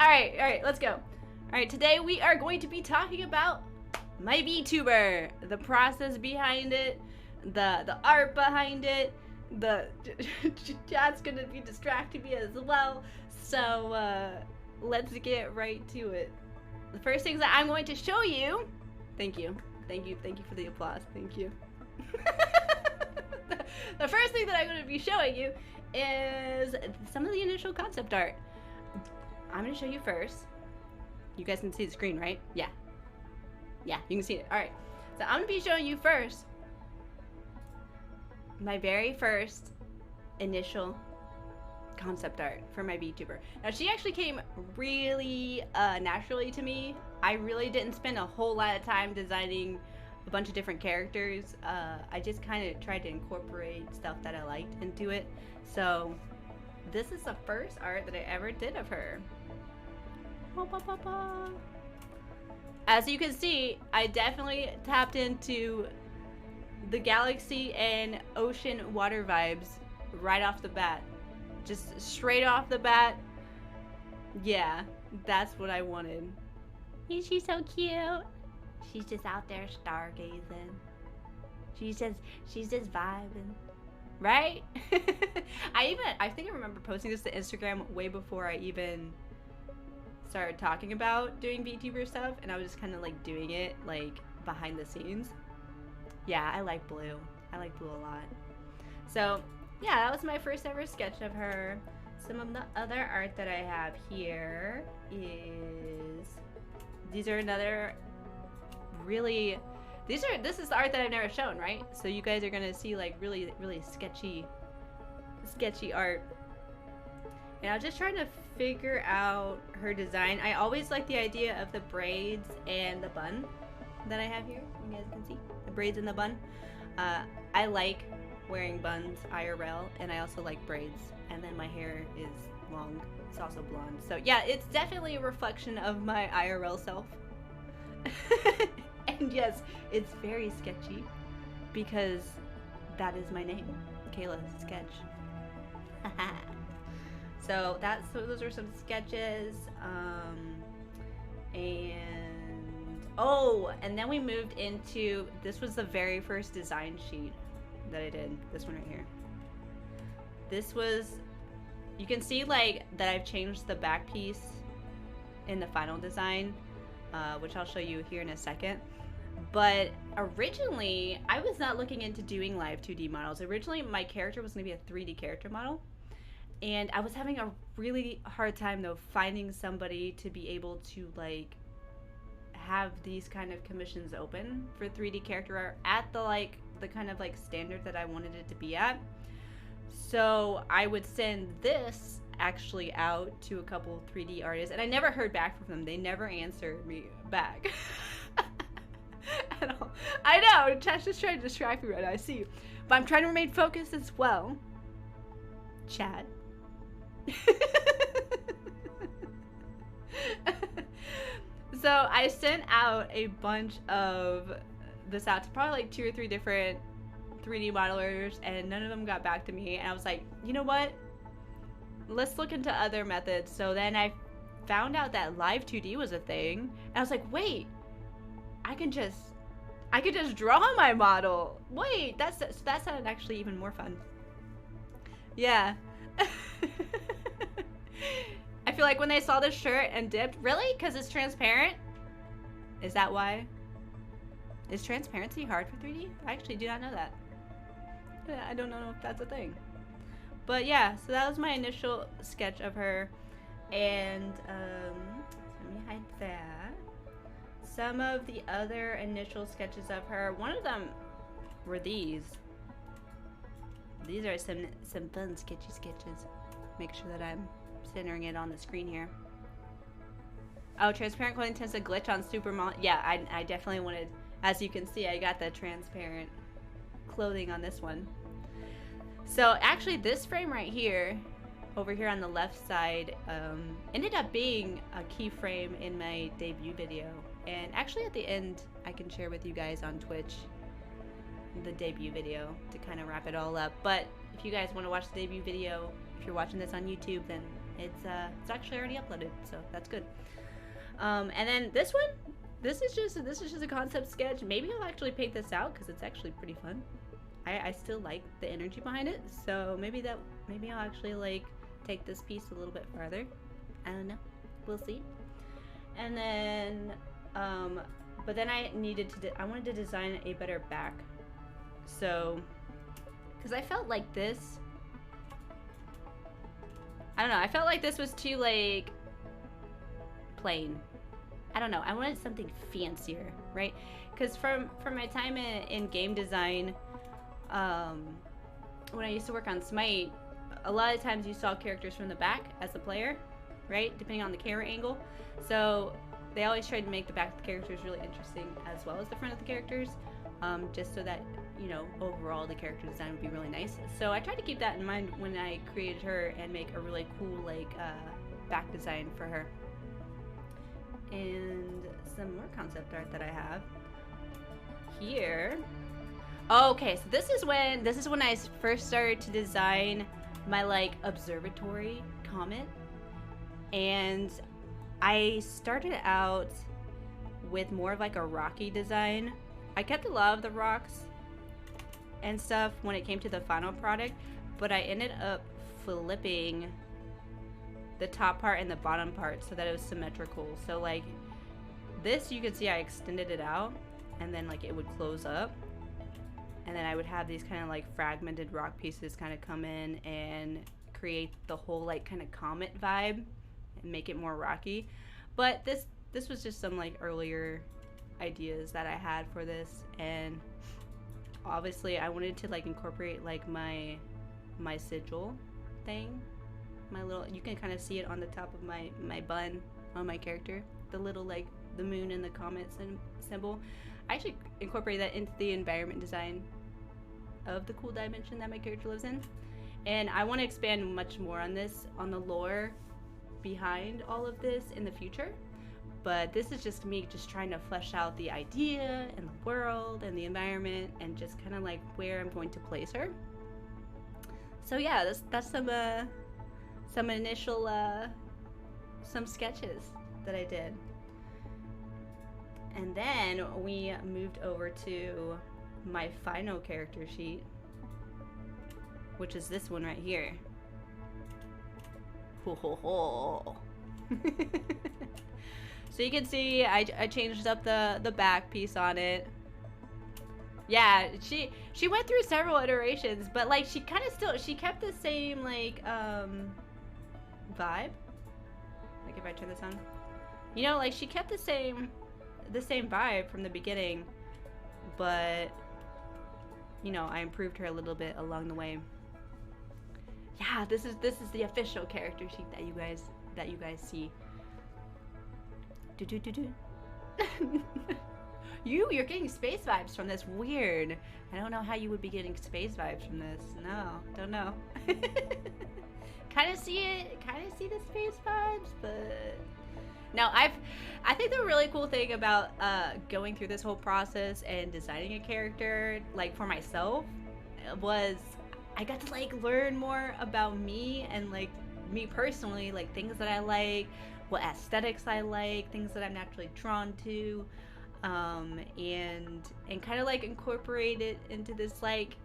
Alright, let's go. Alright, today we are going to be talking about my Vtuber. The process behind it, the art behind it, chat's gonna be distracting me as well. So, let's get right to it. The first things that I'm going to show you, thank you for the applause, thank you. The first thing that I'm going to be showing you is some of the initial concept art. I'm going to show you first. You guys can see the screen, right? Yeah, you can see it. Alright, so I'm going to be showing you first my very first initial concept art for my Vtuber. Now, she actually came really naturally to me. I really didn't spend a whole lot of time designing a bunch of different characters. I just kind of tried to incorporate stuff that I liked into it. So this is the first art that I ever did of her. As you can see, I definitely tapped into the galaxy and ocean water vibes right off the bat. Just straight off the bat. Yeah, that's what I wanted. Isn't she so cute? She's just out there stargazing. She's just vibing. Right? I think I remember posting this to Instagram way before I even started talking about doing VTuber stuff, and I was just kind of like doing it like behind the scenes. Yeah, I like blue. I like blue a lot. So yeah, that was my first ever sketch of her. Some of the other art that I have here is, these are another really, this is the art that I've never shown, right? So you guys are gonna see like really sketchy art. And I was just trying to figure out her design. I always like the idea of the braids and the bun that I have here. You guys can see the braids and the bun. I like wearing buns IRL, and I also like braids, and then my hair is long. It's also blonde. So yeah, it's definitely a reflection of my IRL self. And yes, it's very sketchy because that is my name, KalaSketch. So those are some sketches, and then we moved into, this was the very first design sheet that I did, this one right here. This was, you can see like that I've changed the back piece in the final design, which I'll show you here in a second. But originally, I was not looking into doing live 2D models. Originally, my character was going to be a 3D character model. And I was having a really hard time, though, finding somebody to be able to, like, have these kind of commissions open for 3D character art at the kind of, like, standard that I wanted it to be at. So I would send this actually out to a couple 3D artists, and I never heard back from them. They never answered me back. At all. I know, chat's just trying to distract me right now, I see you. But I'm trying to remain focused as well. Chat. So I sent out a bunch of this out to probably like 2 or 3 different 3D modelers, and none of them got back to me, and I was like, you know what? Let's look into other methods. So then I found out that live 2D was a thing, and I was like, wait, I could just draw my model. Wait, that sounded actually even more fun. Yeah. I feel like when they saw this shirt and dipped, really? Because it's transparent? Is that why? Is transparency hard for 3D? I actually do not know that. Yeah, I don't know if that's a thing. But yeah, so that was my initial sketch of her. And let me hide that. Some of the other initial sketches of her, one of them were these. These are some fun sketchy sketches. Make sure that I'm centering it on the screen here. Oh, transparent clothing tends to glitch on Supermodel. Yeah, I definitely wanted, as you can see, I got the transparent clothing on this one. So actually this frame right here, over here on the left side, ended up being a key frame in my debut video. And actually at the end, I can share with you guys on Twitch the debut video to kind of wrap it all up. But if you guys want to watch the debut video, if you're watching this on YouTube, then It's actually already uploaded, so that's good. And then this one, this is just a concept sketch. Maybe I'll actually paint this out because it's actually pretty fun. I still like the energy behind it, so maybe I'll actually like take this piece a little bit farther. I don't know. We'll see. And then, but then I wanted to design a better back. So, because I felt like this, I don't know, I felt like this was too like plain. I don't know, I wanted something fancier, right? Because from my time in game design, when I used to work on Smite, a lot of times you saw characters from the back as the player, right? Depending on the camera angle. So they always tried to make the back of the characters really interesting as well as the front of the characters, just so that, you know, overall the character design would be really nice. So I tried to keep that in mind when I created her and make a really cool like back design for her. And some more concept art that I have here. Okay, so this is when I first started to design my like observatory comet, and I started out with more of like a rocky design. I kept a lot of the rocks and stuff when it came to the final product, but I ended up flipping the top part and the bottom part so that it was symmetrical. So like this, you can see I extended it out and then like it would close up, and then I would have these kind of like fragmented rock pieces kind of come in and create the whole like kind of comet vibe and make it more rocky. But this was just some like earlier ideas that I had for this, and obviously I wanted to like incorporate like my sigil thing, my little, you can kind of see it on the top of my bun on my character, the little like the moon and the comet symbol. I actually incorporated that into the environment design of the cool dimension that my character lives in, and I want to expand much more on this, on the lore behind all of this in the future. But this is just me just trying to flesh out the idea and the world and the environment and just kind of like where I'm going to place her. So yeah, that's some initial some sketches that I did. And then we moved over to my final character sheet, which is this one right here. Ho ho ho. So you can see I changed up the back piece on it. Yeah, she went through several iterations, but like she kind of she kept the same like vibe. Like if I turn this on, you know, like she kept the same vibe from the beginning, but you know, I improved her a little bit along the way. Yeah, this is the official character sheet that you guys see. You're getting space vibes from this. Weird. I don't know how you would be getting space vibes from this. No, don't know. Kind of see the space vibes, but no, I think the really cool thing about going through this whole process and designing a character like for myself was I got to like learn more about me and like me personally, like things that I like, what aesthetics I like, things that I'm naturally drawn to, and kind of like incorporate it into this like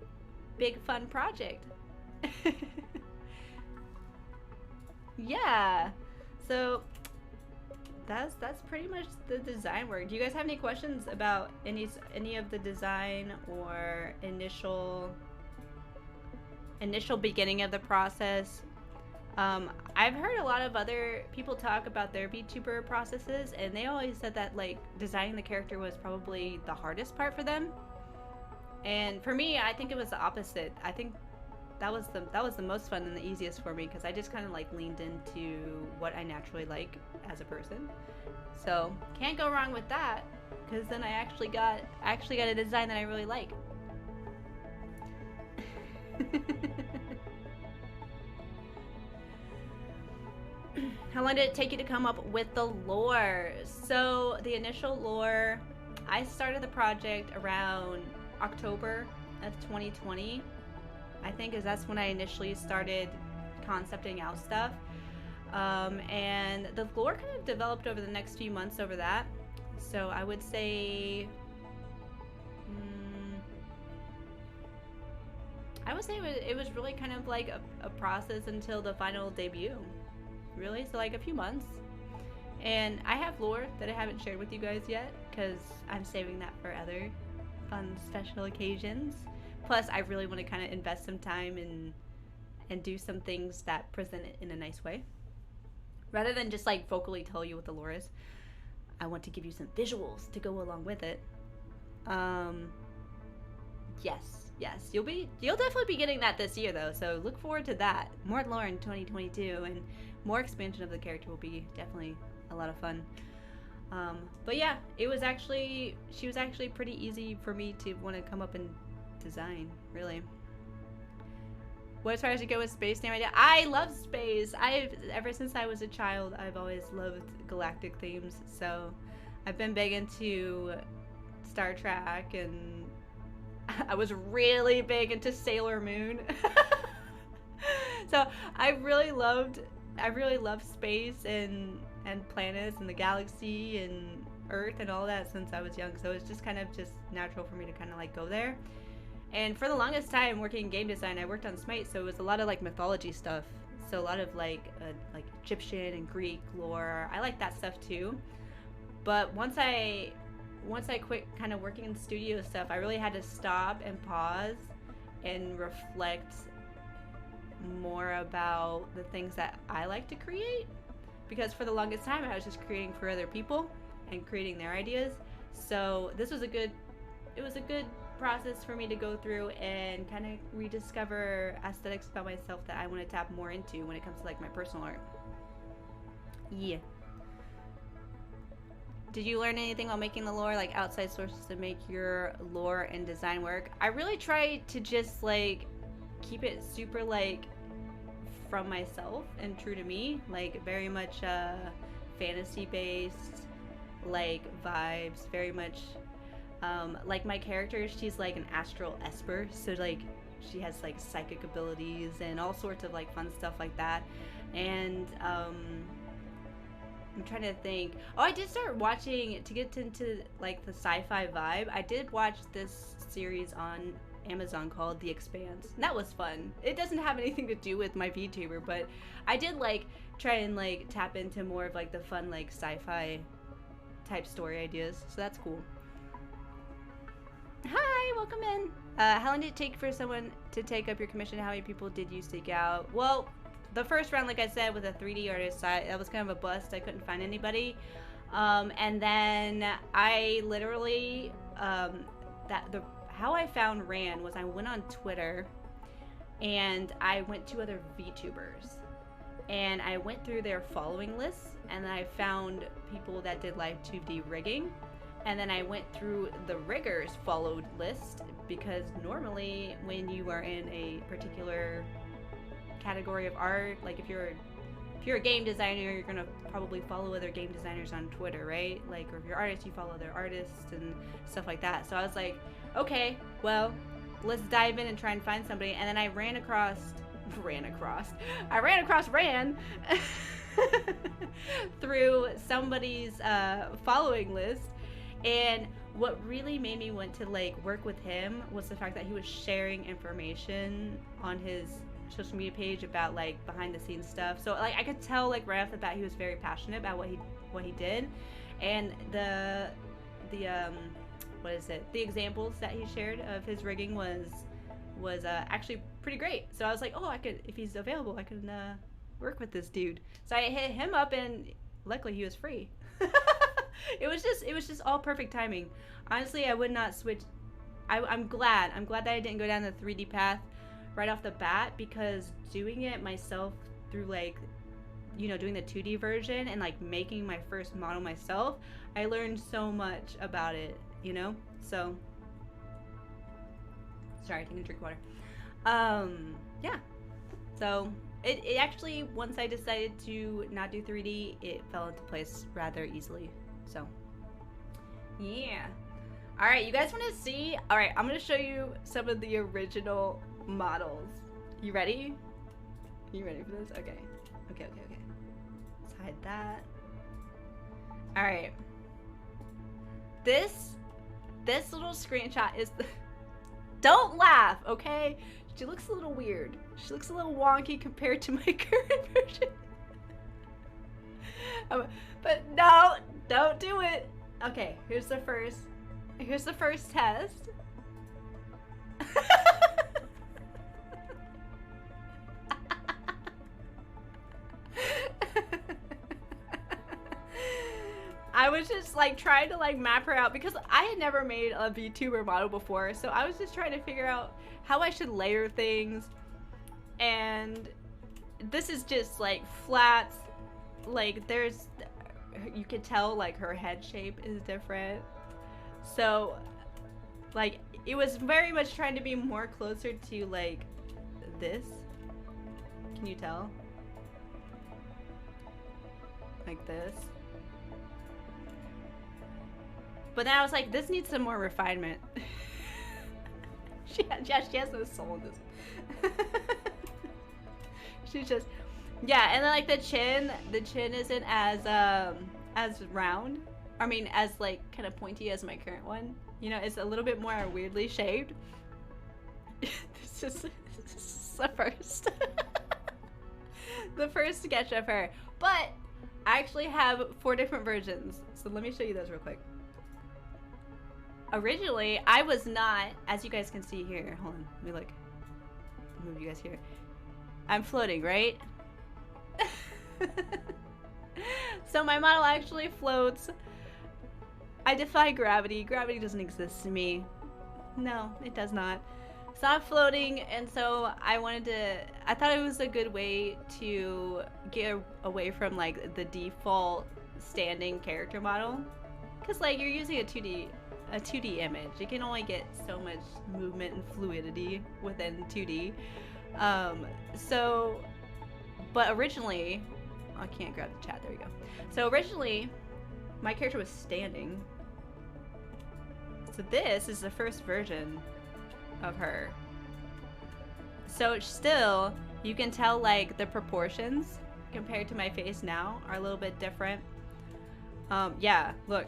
big fun project. Yeah, so that's pretty much the design work. Do you guys have any questions about any of the design or initial beginning of the process? I've heard a lot of other people talk about their VTuber processes, and they always said that like designing the character was probably the hardest part for them. And for me, I think it was the opposite. I think that was the most fun and the easiest for me because I just kind of like leaned into what I naturally like as a person. So can't go wrong with that, because then I actually got a design that I really like. How long did it take you to come up with the lore? So the initial lore, I started the project around October of 2020. I think, is that's when I initially started concepting out stuff. And the lore kind of developed over the next few months over that. So I would say, it was really kind of like a process until the final debut, really. So like a few months. And I have lore that I haven't shared with you guys yet because I'm saving that for other fun special occasions. Plus, I really want to kind of invest some time and do some things that present it in a nice way. Rather than just like vocally tell you what the lore is, I want to give you some visuals to go along with it. Yes, you'll definitely be getting that this year though, so look forward to that. More lore in 2022 and more expansion of the character will be definitely a lot of fun. But yeah, she was actually pretty easy for me to want to come up and design, really. What inspires you to go with space name idea? I love space. Ever since I was a child, I've always loved galactic themes. So I've been big into Star Trek, and I was really big into Sailor Moon. So I really loved space and planets and the galaxy and Earth and all that since I was young. So it's just kind of just natural for me to kind of like go there. And for the longest time working in game design, I worked on Smite, so it was a lot of like mythology stuff. So a lot of like Egyptian and Greek lore. I like that stuff too. But once I quit kind of working in studio stuff, I really had to stop and pause and reflect more about the things that I like to create. Because for the longest time, I was just creating for other people and creating their ideas. So this was a good process for me to go through and kind of rediscover aesthetics about myself that I want to tap more into when it comes to like my personal art. Yeah. Did you learn anything while making the lore, like outside sources to make your lore and design work? I really try to just like keep it super like from myself and true to me, like very much fantasy based like vibes, very much like my character, she's like an astral esper, so like she has like psychic abilities and all sorts of like fun stuff like that. And I'm trying to think. Oh, I did start watching, to get into like the sci-fi vibe, I did watch this series on Amazon called The Expanse. And that was fun. It doesn't have anything to do with my VTuber, but I did like try and like tap into more of like the fun like sci-fi type story ideas, so that's cool. Hi, welcome in. How long did it take for someone to take up your commission? How many people did you seek out? Well, the first round, like I said, with a 3D artist, that was kind of a bust. I couldn't find anybody. And then I literally, how I found Rand was I went on Twitter and I went to other VTubers. And I went through their following lists and then I found people that did live 2D rigging. And then I went through the riggers followed list, because normally when you are in a particular category of art, like if you're a game designer, you're gonna probably follow other game designers on Twitter, right? Like, or if you're an artist, you follow other artists and stuff like that. So I was like, okay, well, let's dive in and try and find somebody. And then I ran across Rand through somebody's following list. And what really made me want to like work with him was the fact that he was sharing information on his social media page about like behind the scenes stuff. So like I could tell like right off the bat he was very passionate about what he did. And the examples that he shared of his rigging was actually pretty great. So I was like, oh, I could, if he's available, I could work with this dude. So I hit him up and luckily he was free. It was just all perfect timing. Honestly, I would not switch. I'm glad that I didn't go down the 3D path right off the bat, because doing it myself through like, you know, doing the 2D version and like making my first model myself, I learned so much about it, you know? So, sorry, taking a drink of water. Yeah. So it actually, once I decided to not do 3D, it fell into place rather easily. So, yeah. All right, you guys want to see? All right, I'm going to show you some of the original models. You ready? You ready for this? Okay. hide that. All right. This little screenshot is the don't laugh, okay? She looks a little weird. She looks a little wonky compared to my current version. But no, don't do it. Okay, here's the first test. I was just like trying to like map her out because I had never made a VTuber model before, so I was just trying to figure out how I should layer things. And this is just like flats, like you could tell like her head shape is different, so like it was very much trying to be more closer to like this. Can you tell? Like this. But then I was like, this needs some more refinement. she has no soul in this. She's just, yeah, and then like the chin isn't as round. I mean, as like kind of pointy as my current one. You know, it's a little bit more weirdly shaped. This is the first, the first sketch of her. But I actually have 4 different versions. So let me show you those real quick. Originally, I was not, as you guys can see here, hold on, let me look, move you guys here. I'm floating, right? So my model actually floats. I defy gravity. Gravity doesn't exist to me. No, it does not. It's not floating, and so I thought it was a good way to get away from like the default standing character model. Because like you're using a 2D image. You can only get so much movement and fluidity within 2D. But originally, I can't grab the chat, there we go. So originally, my character was standing. So this is the first version of her. So still, you can tell like the proportions compared to my face now are a little bit different. Yeah, look.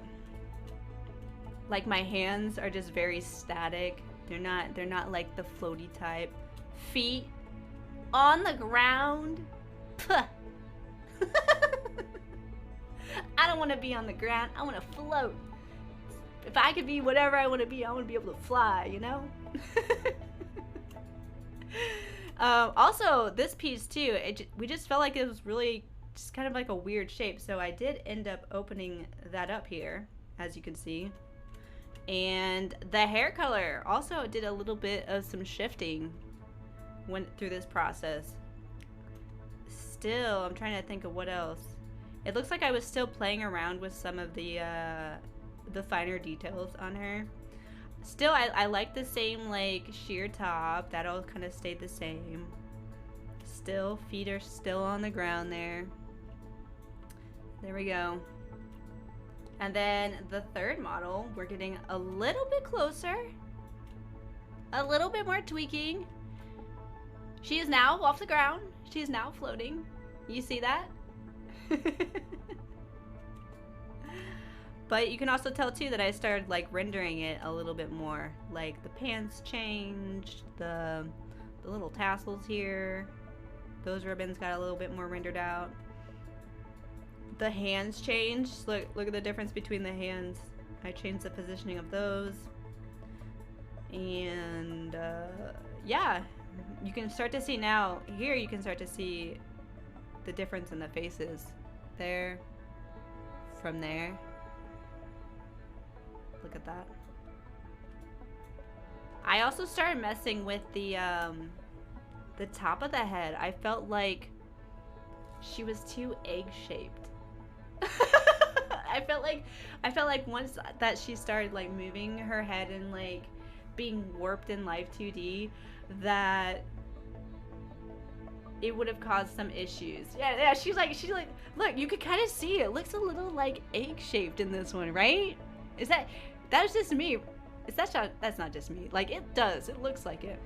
Like my hands are just very static. They're not like the floaty type. Feet on the ground. Puh. I don't want to be on the ground. I want to float. If I could be whatever I want to be able to fly, you know? Also, this piece too, we just felt like it was really just kind of like a weird shape. So I did end up opening that up here, as you can see. And the hair color also did a little bit of some shifting went through this process. Still, I'm trying to think of what else. It looks like I was still playing around with some of the finer details on her. Still, I like the same like sheer top. That all kind of stayed the same. Still, feet are still on the ground there. There we go. And then the third model, we're getting a little bit closer. A little bit more tweaking. She is now off the ground. She is now floating. You see that? But you can also tell too that I started like rendering it a little bit more. Like the pants changed, the little tassels here. Those ribbons got a little bit more rendered out. The hands changed. Look at the difference between the hands. I changed the positioning of those. And yeah, you can start to see now, here you can start to see the difference in the faces. There, from there. Look at that. I also started messing with the top of the head. I felt like she was too egg-shaped. I felt like once that she started like moving her head and like being warped in Live 2D, that it would have caused some issues. Yeah, she's like, look, you could kind of see it looks a little like egg-shaped in this one, right? That's just me. That's not just me. Like it does. It looks like it.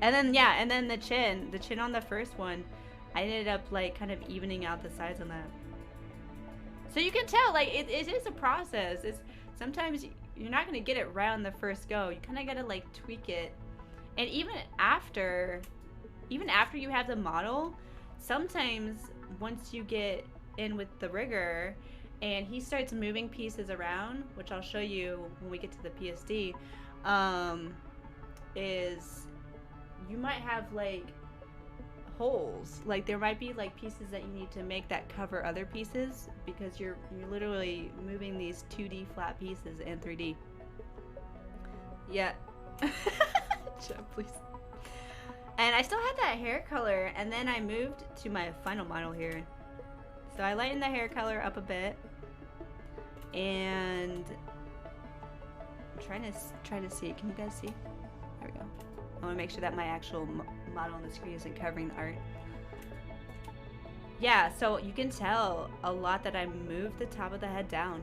And then yeah, and then the chin on the first one, I ended up like kind of evening out the sides on that. So you can tell, like, it is a process. It's sometimes you're not gonna get it right on the first go. You kind of gotta like tweak it, and even after you have the model, sometimes once you get in with the rigger and he starts moving pieces around, which I'll show you when we get to the PSD, is you might have like holes. Like there might be like pieces that you need to make that cover other pieces because you're literally moving these 2D flat pieces in 3D. Yeah. Please. And I still had that hair color, and then I moved to my final model here. So I lightened the hair color up a bit, and I'm trying to see. Can you guys see? There we go. I want to make sure that my actual model on the screen isn't covering the art. Yeah, so you can tell a lot that I moved the top of the head down.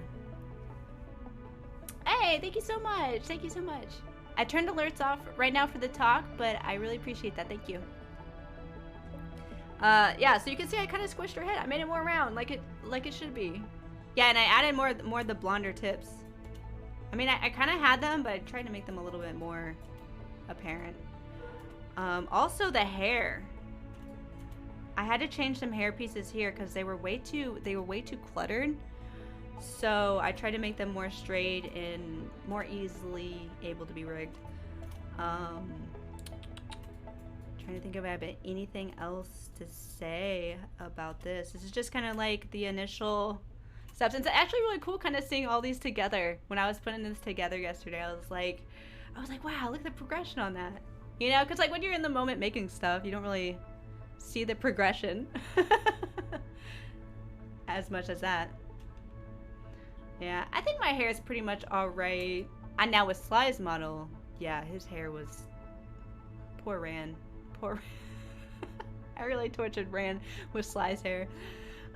Hey, thank you so much. Thank you so much. I turned alerts off right now for the talk, but I really appreciate that. Thank you. Yeah, so you can see I kind of squished her head. I made it more round, like it should be. Yeah, and I added more of the blonder tips. I mean, I kind of had them, but I tried to make them a little bit more apparent. Also the hair. I had to change some hair pieces here because they were way too cluttered. So I tried to make them more straight and more easily able to be rigged. Trying to think if I have anything else to say about this. This is just kind of like the initial steps. It's actually really cool kind of seeing all these together. When I was putting this together yesterday, I was like, wow, look at the progression on that. You know, because like when you're in the moment making stuff, you don't really see the progression as much as that. Yeah, I think my hair is pretty much alright. And now with Sly's model, yeah, his hair was... Poor Ran. Poor I really tortured Ran with Sly's hair.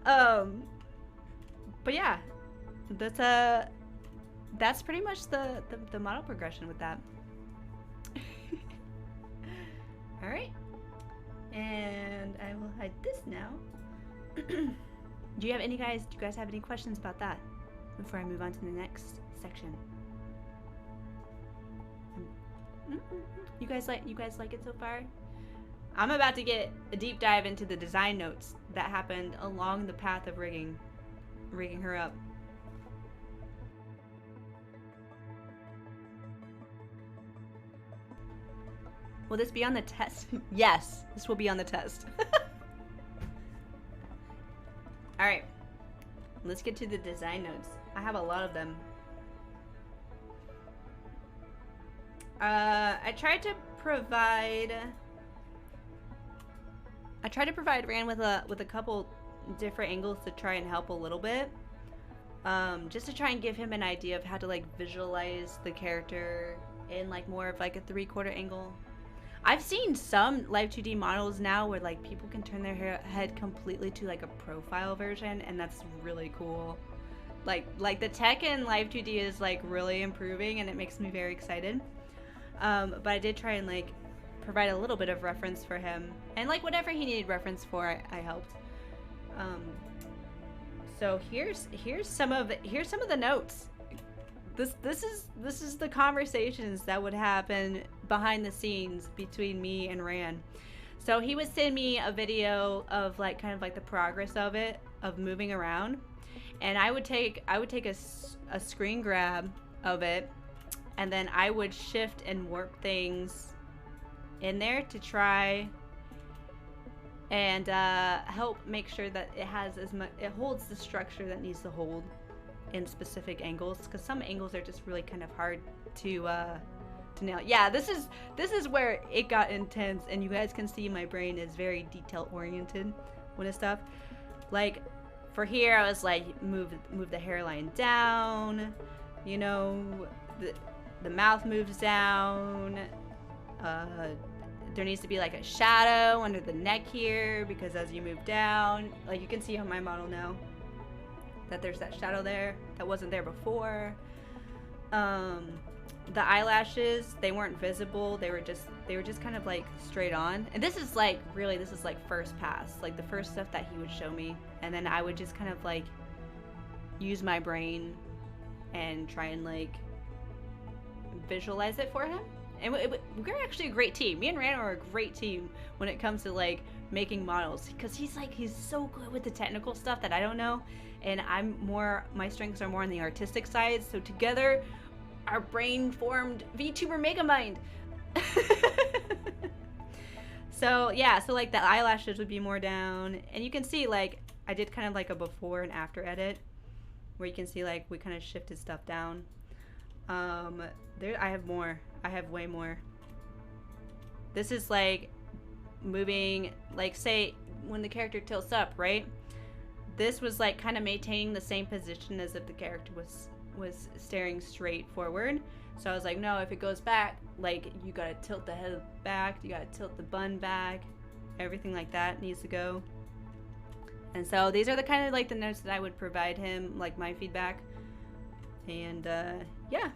But yeah, that's pretty much the model progression with that. Alright. And I will hide this now. Do you guys have any questions about that before I move on to the next section? You guys like it so far? I'm about to get a deep dive into the design notes that happened along the path of rigging her up. Will this be on the test? Yes, this will be on the test. Alright, let's get to the design notes. I have a lot of them. I tried to provide Rand with a couple different angles to try and help a little bit. Just to try and give him an idea of how to like visualize the character in like more of like a 3/4 angle. I've seen some Live 2D models now where like people can turn their head completely to like a profile version, and that's really cool. Like the tech in Live 2D is like really improving, and it makes me very excited. But I did try and like provide a little bit of reference for him, and like whatever he needed reference for, I helped. So here's some of the notes. This is the conversations that would happen behind the scenes between me and Ran. So he would send me a video of like kind of like the progress of moving around, and I would take a screen grab of it, and then I would shift and warp things in there to try and help make sure that it holds the structure that needs to hold in specific angles, because some angles are just really kind of hard to nail. Yeah, this is where it got intense, and you guys can see my brain is very detail oriented when it's stuff. Like for here, I was like move the hairline down, you know, the mouth moves down. There needs to be like a shadow under the neck here, because as you move down, like you can see on my model now that there's that shadow there that wasn't there before. The eyelashes, they weren't visible. They were just kind of like straight on. And this is like first pass, like the first stuff that he would show me, and then I would just kind of like use my brain and try and like visualize it for him. And we're actually a great team. Me and Randall are a great team when it comes to like making models, because he's so good with the technical stuff that I don't know, and my strengths are more on the artistic side. So together, our brain formed VTuber Megamind. So yeah, so like the eyelashes would be more down, and you can see like I did kind of like a before and after edit, where you can see like we kind of shifted stuff down. There I have more. I have way more. This is like moving, like say when the character tilts up, right? This was like kind of maintaining the same position as if the character was staring straight forward. So I was like, no, if it goes back, like you gotta tilt the head back, you gotta tilt the bun back, everything like that needs to go. And so these are the kind of like the notes that I would provide him, like my feedback. And yeah,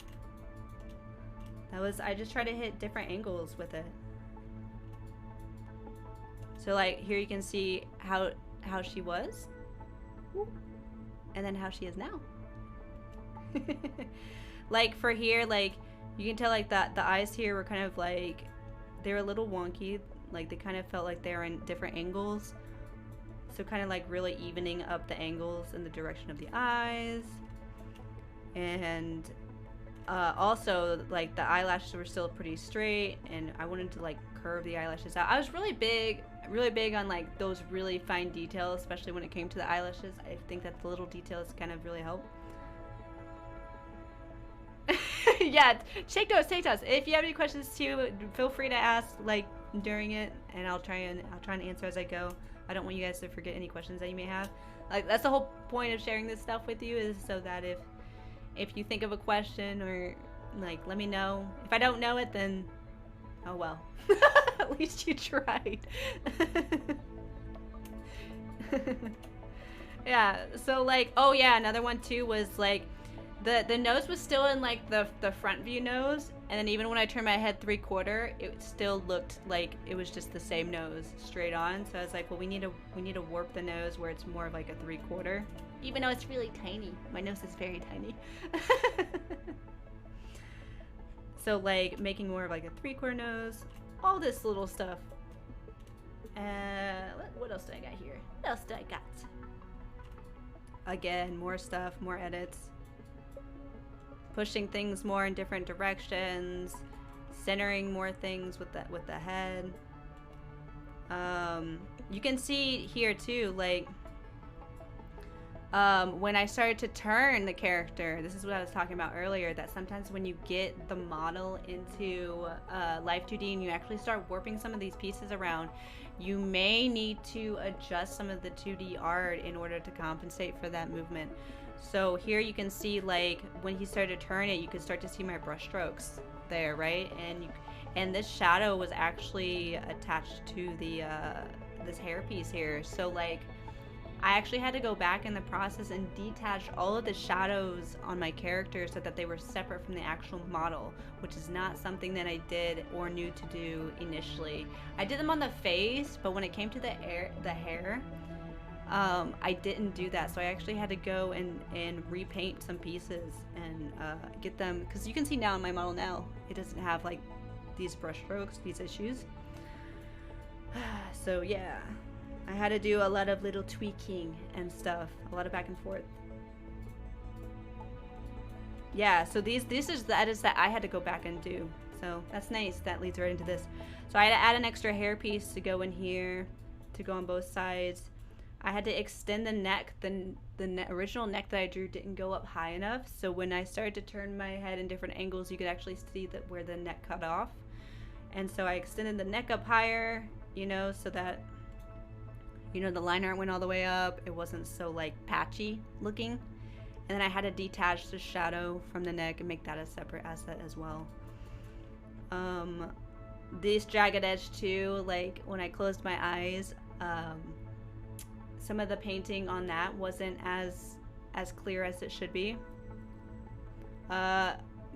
I just try to hit different angles with it. So like here you can see how she was, and then how she is now. Like for here, like you can tell like that the eyes here were kind of like, they were a little wonky, like they kind of felt like they were in different angles. So kind of like really evening up the angles in the direction of the eyes. And also like the eyelashes were still pretty straight, and I wanted to like curve the eyelashes out. I was really big on like those really fine details, especially when it came to the eyelashes. I think that the little details kind of really help. Yeah, take notes. If you have any questions too, feel free to ask like during it, and I'll try and answer as I go. I don't want you guys to forget any questions that you may have. Like that's the whole point of sharing this stuff with you, is so that if you think of a question, or like let me know. If I don't know it, then oh well. At least you tried. Yeah, so like, oh yeah, another one too was like the nose was still in like the front view nose, and then even when I turned my head 3/4, it still looked like it was just the same nose straight on. So I was like, well, we need to warp the nose where it's more of like a 3/4, even though it's really tiny. My nose is very tiny. So like making more of like a 3/4 nose, all this little stuff. What else do I got here? What else do I got? Again, more stuff, more edits. Pushing things more in different directions, centering more things with the head. You can see here too, like when I started to turn the character, this is what I was talking about earlier, that sometimes when you get the model into Live 2D and you actually start warping some of these pieces around, you may need to adjust some of the 2D art in order to compensate for that movement. So here you can see like when he started to turn it, you could start to see my brush strokes there, right? And this shadow was actually attached to the this hairpiece here. So like I actually had to go back in the process and detach all of the shadows on my character so that they were separate from the actual model, which is not something that I did or knew to do initially. I did them on the face, but when it came to the hair, I didn't do that. So I actually had to go and repaint some pieces and get them, because you can see now in my model now, it doesn't have like these brush strokes, these issues. So yeah. I had to do a lot of little tweaking and stuff, a lot of back and forth. Yeah, so this is the edits that I had to go back and do. So that's nice. That leads right into this. So I had to add an extra hair piece to go in here, to go on both sides. I had to extend the neck. The original neck that I drew didn't go up high enough. So when I started to turn my head in different angles, you could actually see that where the neck cut off. And so I extended the neck up higher, you know, so that, you know, the line art went all the way up. It wasn't so like patchy looking. And then I had to detach the shadow from the neck and make that a separate asset as well. This jagged edge too, like when I closed my eyes, some of the painting on that wasn't as clear as it should be.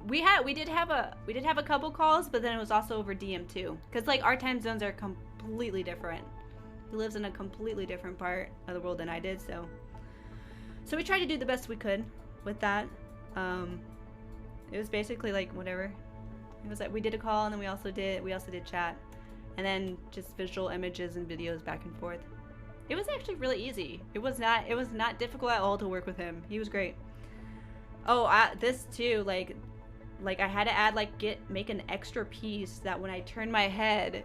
We did have a couple calls, but then it was also over DM too, because like our time zones are completely different. He lives in a completely different part of the world than I did, so So we tried to do the best we could with that. It was basically like whatever. It was like we did a call, and then we also did chat, and then just visual images and videos back and forth. It was actually really easy. It was not difficult at all to work with him. He was great. Oh, this too, like I had to add make an extra piece that when I turn my head,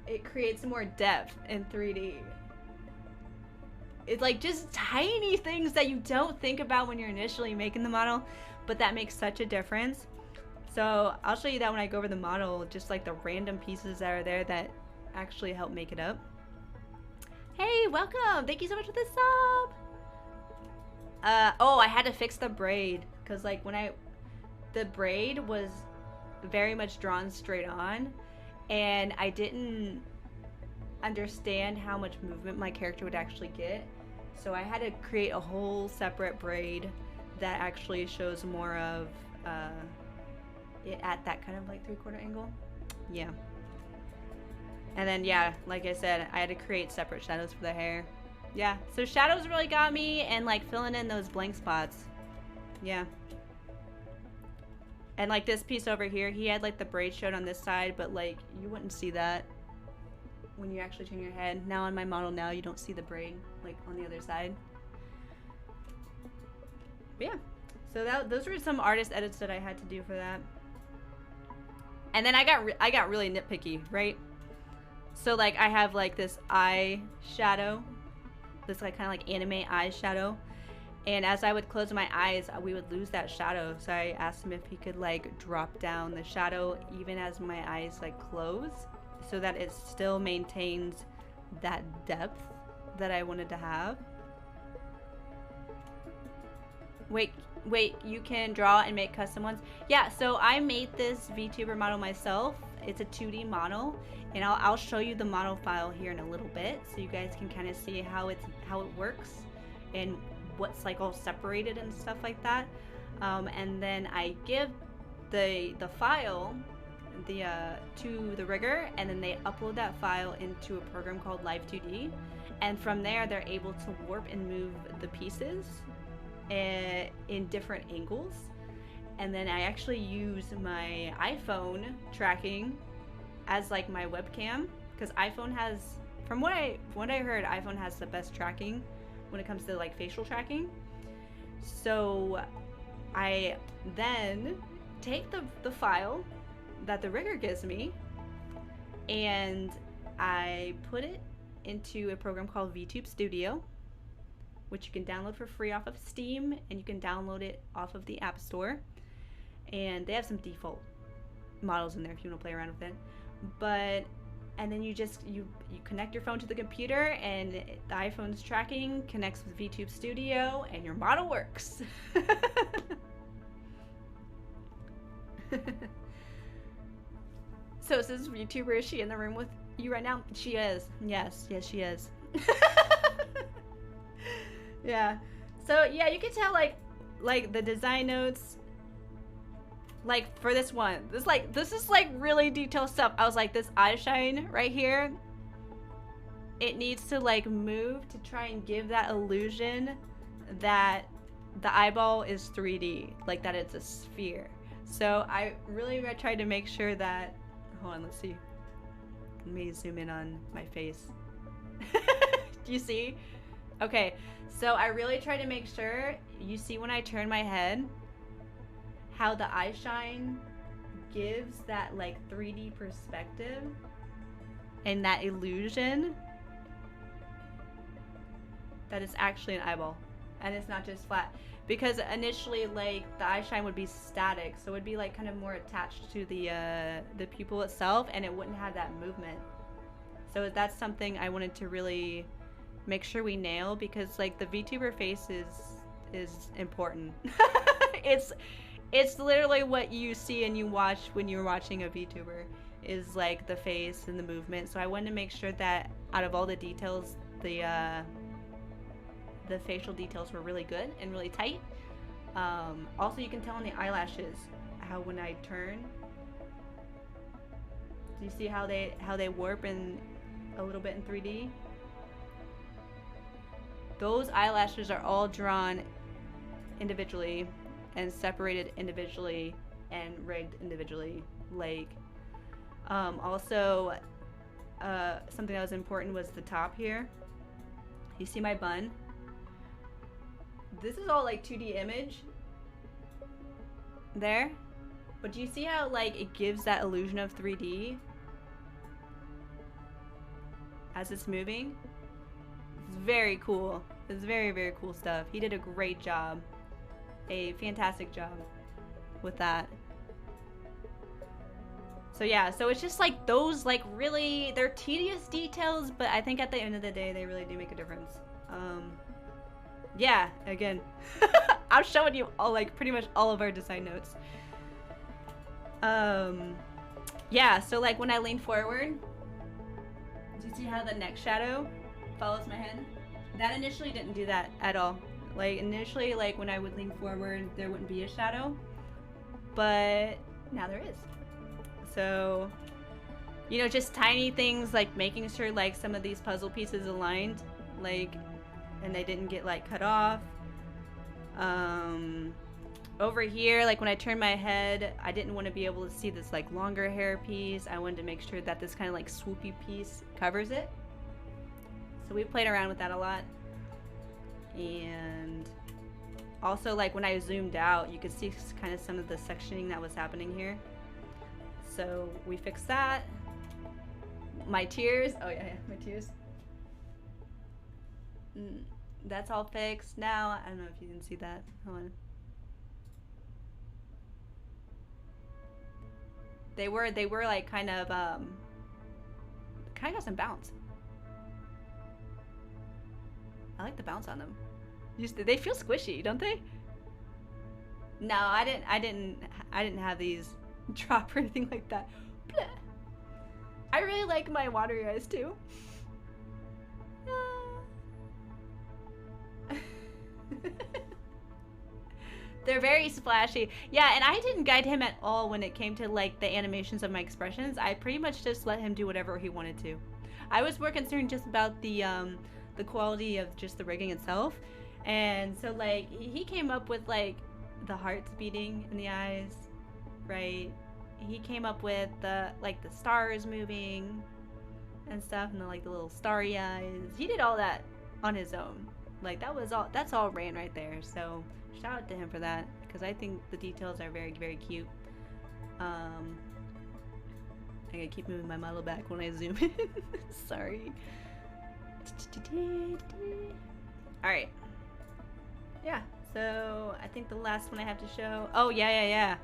it creates more depth in 3D. It's like just tiny things that you don't think about when you're initially making the model, but that makes such a difference. So I'll show you that when I go over the model, just like the random pieces that are there that actually help make it up. Hey, welcome! Thank you so much for the sub! Oh, I had to fix the braid, because like the braid was very much drawn straight on, and I didn't understand how much movement my character would actually get. So I had to create a whole separate braid that actually shows more of it at that kind of like 3/4 angle. Yeah. And then yeah, like I said, I had to create separate shadows for the hair. Yeah, so shadows really got me, and like filling in those blank spots. Yeah. And like this piece over here, he had like the braid showed on this side, but like you wouldn't see that when you actually turn your head. Now on my model now, you don't see the braid like on the other side. But yeah, so those were some artist edits that I had to do for that. And then I got really nitpicky, right? So like I have like this eye shadow, this like kind of like anime eye shadow, and as I would close my eyes, we would lose that shadow. So I asked him if he could like drop down the shadow even as my eyes like close, so that it still maintains that depth that I wanted to have. Wait, you can draw and make custom ones? Yeah, so I made this VTuber model myself. It's a 2D model, and I'll show you the model file here in a little bit, so you guys can kind of see how it works and what's like all separated and stuff like that. And then I give the file to the rigger, and then they upload that file into a program called Live 2D, and from there they're able to warp and move the pieces in different angles. And then I actually use my iPhone tracking as like my webcam, because iPhone has, from what I heard, iPhone has the best tracking when it comes to like facial tracking. So I then take the file that the rigger gives me, and I put it into a program called VTube Studio, which you can download for free off of Steam, and you can download it off of the App Store. And they have some default models in there if you want to play around with it. And then you connect your phone to the computer, and the iPhone's tracking connects with VTube Studio, and your model works. So it says, VTuber, is she in the room with you right now? She is. Yes, she is. Yeah. So yeah, you can tell like the design notes. Like for this one, this is like really detailed stuff. I was like, this eye shine right here, it needs to like move to try and give that illusion that the eyeball is 3D, like that it's a sphere. So I tried to make sure that, hold on, let's see. Let me zoom in on my face. Do you see? Okay, so I really try to make sure you see when I turn my head how the eye shine gives that like 3D perspective and that illusion that it's actually an eyeball and it's not just flat. Because initially like the eye shine would be static, so it would be like kind of more attached to the pupil itself, and it wouldn't have that movement. So that's something I wanted to really make sure we nail, because like the VTuber face is important. It's literally what you see and you watch when you're watching a VTuber, is like the face and the movement. So I wanted to make sure that out of all the details, the facial details were really good and really tight. Also, you can tell on the eyelashes how when I turn, do you see how they warp in a little bit in 3D? Those eyelashes are all drawn individually and separated individually and rigged individually. Like, also, something that was important was the top here. You see my bun? This is all like 2D image there, but do you see how like it gives that illusion of 3D as it's moving? It's very cool. It's very, very cool stuff. He did a great job, a fantastic job with that. So yeah, so it's just like those, like, really, they're tedious details, but I think at the end of the day they really do make a difference. Yeah, again, I'm showing you all, like, pretty much all of our design notes. Yeah, so like when I lean forward, do you see how the neck shadow follows my head? That initially didn't do that at all. Like initially, like when I would lean forward, there wouldn't be a shadow, but now there is. So, you know, just tiny things like making sure like some of these puzzle pieces aligned, like, and they didn't get like cut off. Over here, like when I turned my head, I didn't want to be able to see this like longer hair piece. I wanted to make sure that this kind of like swoopy piece covers it. So we played around with that a lot. And also like when I zoomed out, you could see kind of some of the sectioning that was happening here. So we fixed that. My tears, oh yeah, my tears. That's all fixed now. I don't know if you can see that. Hold on. They were like kind of got some bounce. I like the bounce on them. They feel squishy, don't they? No, I didn't have these drop or anything like that. Bleh. I really like my watery eyes too. They're very splashy. Yeah, and I didn't guide him at all when it came to like the animations of my expressions. I pretty much just let him do whatever he wanted to. I was more concerned just about the quality of just the rigging itself. And so like he came up with like the hearts beating in the eyes, right? He came up with the like the stars moving and stuff, and the like the little starry eyes. He did all that on his own. Like that's all ran right there. So shout out to him for that, because I think the details are very, very cute. I gotta keep moving my model back when I zoom in. Sorry. Alright. Yeah, so I think the last one I have to show. Oh, yeah.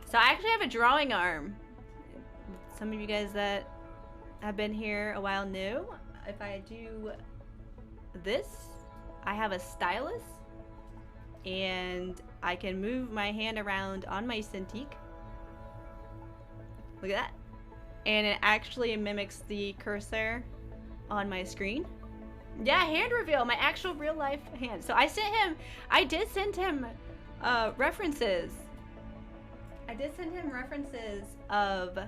So I actually have a drawing arm. Some of you guys that have been here a while knew. If I do this, I have a stylus, and I can move my hand around on my Cintiq. Look at that. And it actually mimics the cursor on my screen. Yeah, hand reveal, my actual real life hand. So I did send him references. I did send him references of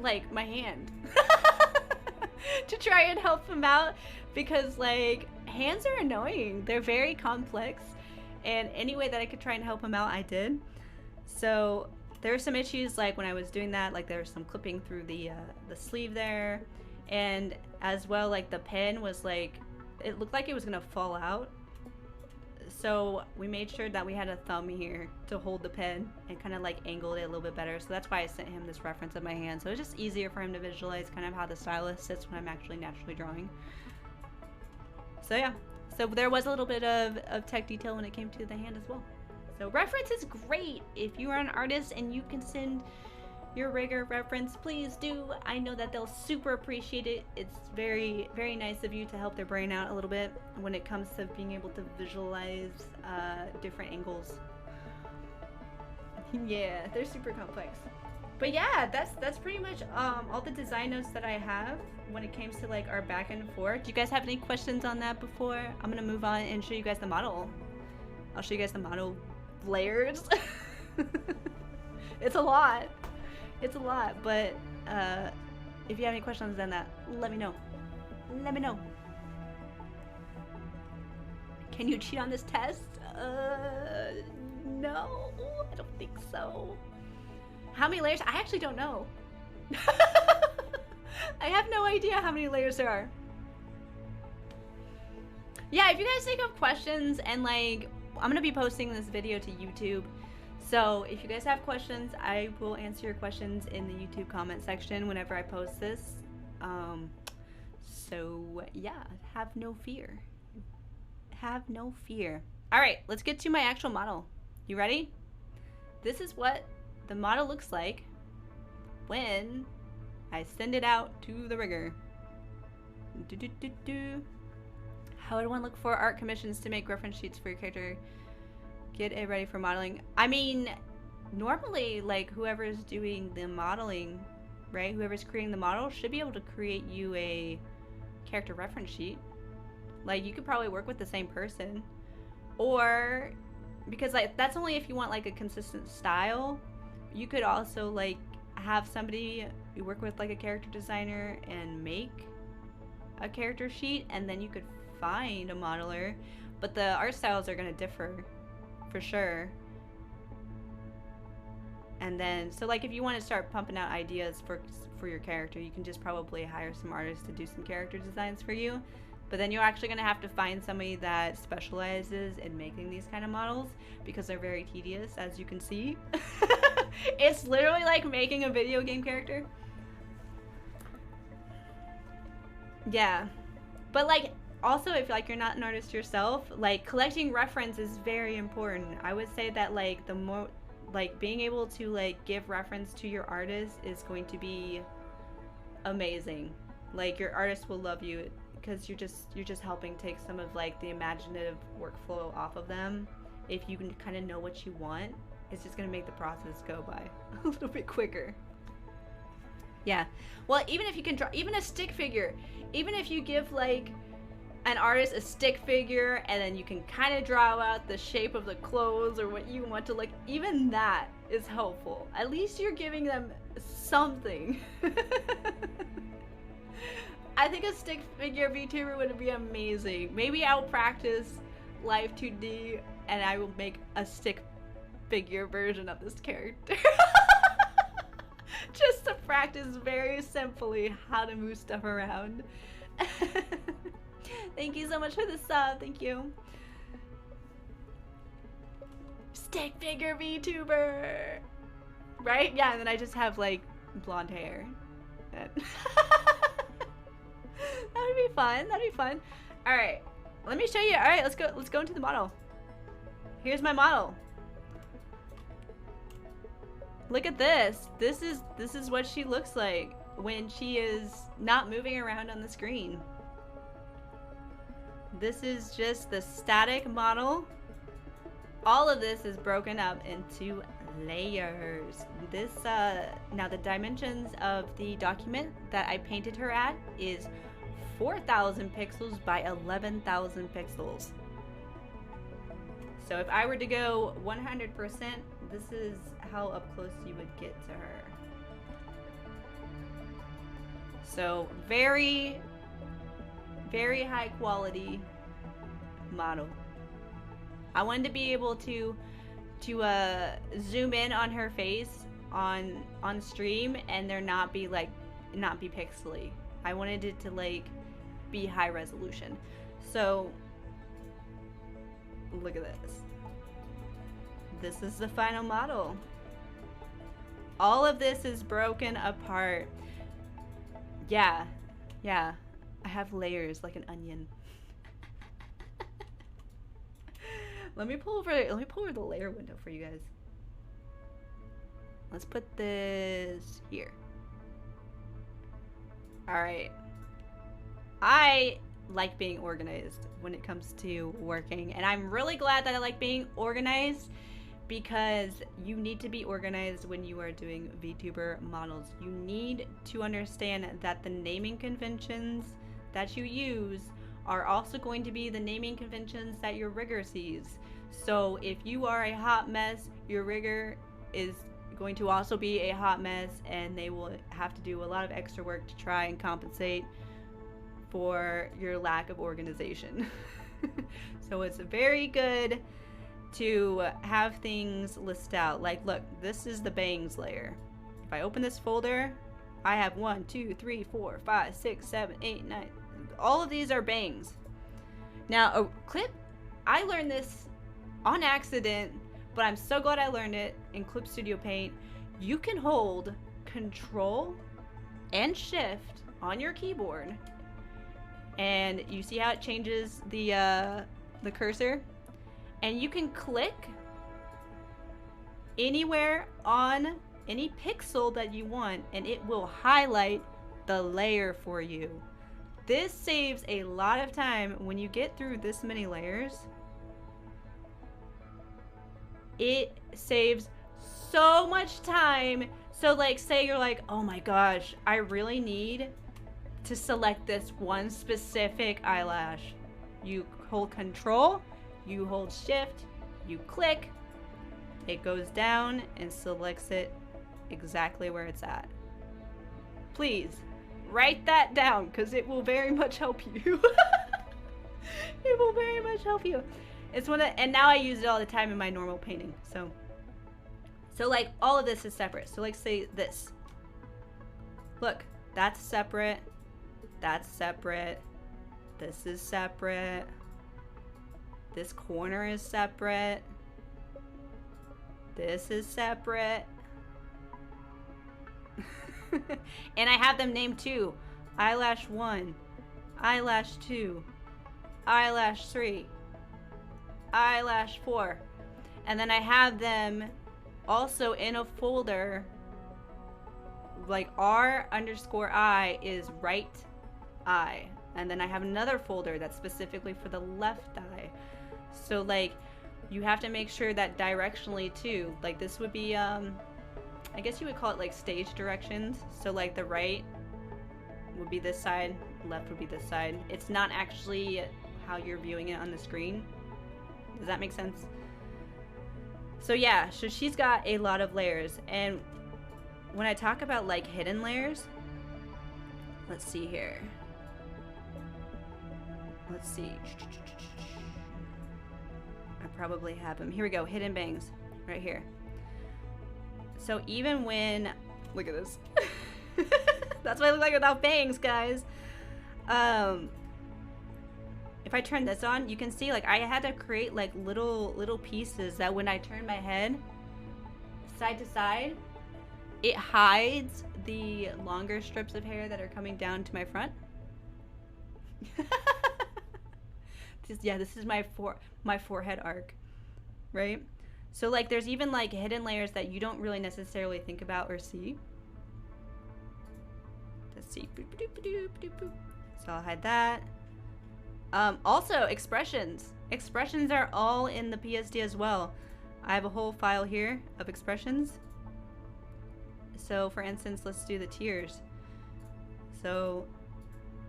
like my hand to try and help him out, because like hands are annoying. They're very complex, and any way that I could try and help him out, I did. So there were some issues like when I was doing that, like there was some clipping through the sleeve there, and as well like the pen was like, it looked like it was gonna fall out. So we made sure that we had a thumb here to hold the pen and kind of like angled it a little bit better. So that's why I sent him this reference of my hand. So it's just easier for him to visualize kind of how the stylus sits when I'm actually naturally drawing. So yeah, so there was a little bit of tech detail when it came to the hand as well. So reference is great. If you are an artist and you can send your rigger reference, please do. I know that they'll super appreciate it. It's very, very nice of you to help their brain out a little bit when it comes to being able to visualize different angles. Yeah, they're super complex. But yeah, that's pretty much all the design notes that I have when it comes to like our back and forth. Do you guys have any questions on that before I'm gonna move on and show you guys the model? I'll show you guys the model layers. It's a lot. It's a lot, but if you have any questions on that, let me know. Let me know. Can you cheat on this test? No, I don't think so. How many layers? I actually don't know. I have no idea how many layers there are. Yeah, if you guys think of questions, and like, I'm gonna be posting this video to YouTube, so if you guys have questions, I will answer your questions in the YouTube comment section whenever I post this. So yeah, have no fear. Have no fear. All right, let's get to my actual model. You ready? This is what the model looks like when I send it out to the rigger. How would one look for art commissions to make reference sheets for your character? Get it ready for modeling. I mean, normally, like, whoever's doing the modeling, right? Whoever's creating the model should be able to create you a character reference sheet. Like, you could probably work with the same person. Or, because, like, that's only if you want, like, a consistent style. You could also, like, have somebody you work with, like, a character designer and make a character sheet, and then you could find a modeler. But the art styles are going to differ, for sure. And then, so, like, if you want to start pumping out ideas for your character, you can just probably hire some artists to do some character designs for you. But then you're actually going to have to find somebody that specializes in making these kind of models, because they're very tedious, as you can see. It's literally like making a video game character. Yeah. But, like, also, if, like, you're not an artist yourself, like, collecting reference is very important. I would say that, like, the more, like, being able to, like, give reference to your artist is going to be amazing. Like, your artist will love you, because you're just helping take some of, like, the imaginative workflow off of them. If you can kind of know what you want, it's just gonna make the process go by a little bit quicker. Yeah. Well, even if you can draw even a stick figure, even if you give, like, an artist a stick figure, and then you can kind of draw out the shape of the clothes or what you want to look, even that is helpful. At least you're giving them something. I think a stick figure VTuber would be amazing. Maybe I'll practice Live 2D and I will make a stick figure version of this character. Just to practice very simply how to move stuff around. Thank you so much for the sub. Thank you. Stick figure VTuber. Right? Yeah, and then I just have, like, blonde hair. That would be fun. That'd be fun. All right, let me show you. All right, let's go into the model. Here's my model. Look at this. This is what she looks like when she is not moving around on the screen. This is just the static model. All of this is broken up into layers. This now the dimensions of the document that I painted her at is 4,000 pixels by 11,000 pixels. So if I were to go 100%, this is how up close you would get to her. So very, very high quality model. I wanted to be able to zoom in on her face on stream and there not be pixely. I wanted it to, like, be high resolution. So look at this. This is the final model. All of this is broken apart. Yeah. I have layers like an onion. Let me pull over the layer window for you guys. Let's put this here. Alright. I like being organized when it comes to working, and I'm really glad that I like being organized, because you need to be organized when you are doing VTuber models. You need to understand that the naming conventions that you use are also going to be the naming conventions that your rigger sees. So if you are a hot mess, your rigger is going to also be a hot mess, and they will have to do a lot of extra work to try and compensate for your lack of organization. So it's very good to have things listed out. Like, look, this is the bangs layer. If I open this folder, I have 1, 2, 3, 4, 5, 6, 7, 8, 9. All of these are bangs. Now, a clip, I learned this on accident, but I'm so glad I learned it in Clip Studio Paint. You can hold Control and Shift on your keyboard, and you see how it changes the cursor? And you can click anywhere on any pixel that you want, and it will highlight the layer for you. This saves a lot of time when you get through this many layers. It saves so much time. So like, say you're like, oh my gosh, I really need to select this one specific eyelash. You hold Control, you hold Shift, you click, it goes down and selects it exactly where it's at. Please write that down, because it will very much help you. It will very much help you. It's one of, and now I use it all the time in my normal painting. So like all of this is separate. So like say this. Look, that's separate. That's separate. This is separate. This corner is separate. This is separate. And I have them named too. Eyelash 1, eyelash 2, eyelash 3, eyelash 4. And then I have them also in a folder, like R_I is right eye. And then I have another folder that's specifically for the left eye. So like, you have to make sure that directionally too, like this would be, I guess you would call it like stage directions. So like the right would be this side, left would be this side. It's not actually how you're viewing it on the screen. Does that make sense? So yeah, so she's got a lot of layers. And when I talk about like hidden layers, let's see here. Let's see. I probably have them. Here we go, hidden bangs, right here. So even when, look at this. That's what I look like without bangs, guys. If I turn this on, you can see like I had to create like little pieces that when I turn my head side to side, it hides the longer strips of hair that are coming down to my front. This is my forehead arc, right? So like there's even like hidden layers that you don't really necessarily think about or see. Let's see. Boop, boop, boop, boop, boop. So I'll hide that. Also expressions. Expressions are all in the PSD as well. I have a whole file here of expressions. So for instance, let's do the tears. So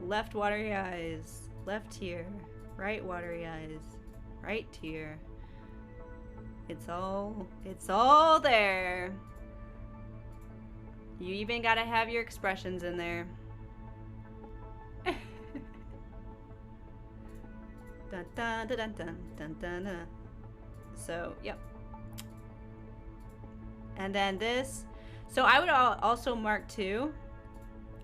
left watery eyes, left tear, right watery eyes, right tear. It's all there. You even gotta have your expressions in there. Dun, dun, dun, dun, dun, dun, dun, dun. So, yep. And then this. So I would also mark too,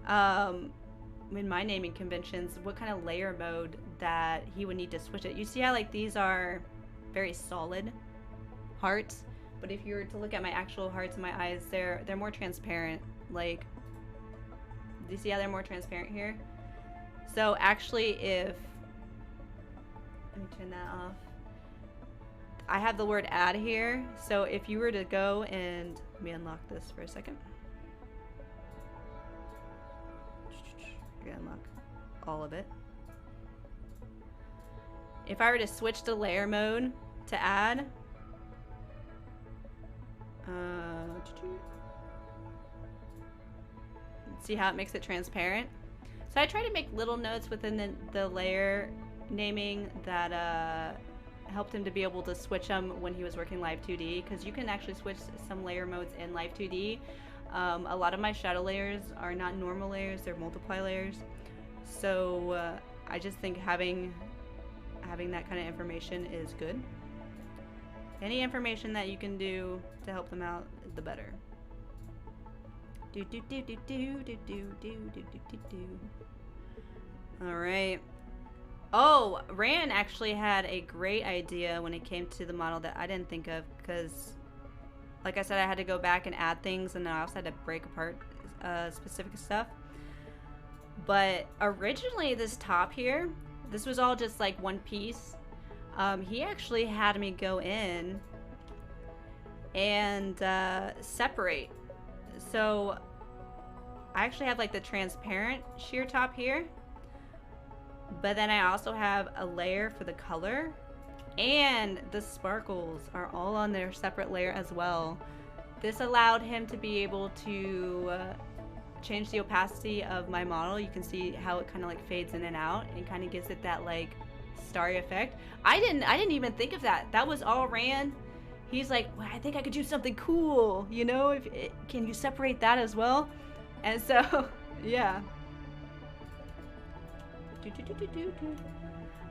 in my naming conventions, what kind of layer mode that he would need to switch it. You see how like these are very solid hearts, but if you were to look at my actual hearts and my eyes, they're more transparent. Like, do you see how they're more transparent here? So actually, if, let me turn that off. I have the word add here. So if you were to go and, let me unlock this for a second. You're gonna unlock all of it. If I were to switch to layer mode to add, see how it makes it transparent? So I try to make little notes within the layer naming that helped him to be able to switch them when he was working Live 2D, because you can actually switch some layer modes in Live 2D. A lot of my shadow layers are not normal layers, they're multiply layers. So I just think having that kind of information is good. Any information that you can do to help them out, the better. All right. Oh, Rand actually had a great idea when it came to the model that I didn't think of, because like I said, I had to go back and add things, and then I also had to break apart specific stuff. But originally this top here, this was all just like one piece. He actually had me go in and separate. So I actually have like the transparent sheer top here, but then I also have a layer for the color, and the sparkles are all on their separate layer as well. This allowed him to be able to change the opacity of my model. You can see how it kind of like fades in and out and kind of gives it that like starry effect. I didn't even think of that. That was all Rand. He's like, well, I think I could do something cool, you know, can you separate that as well? And so yeah.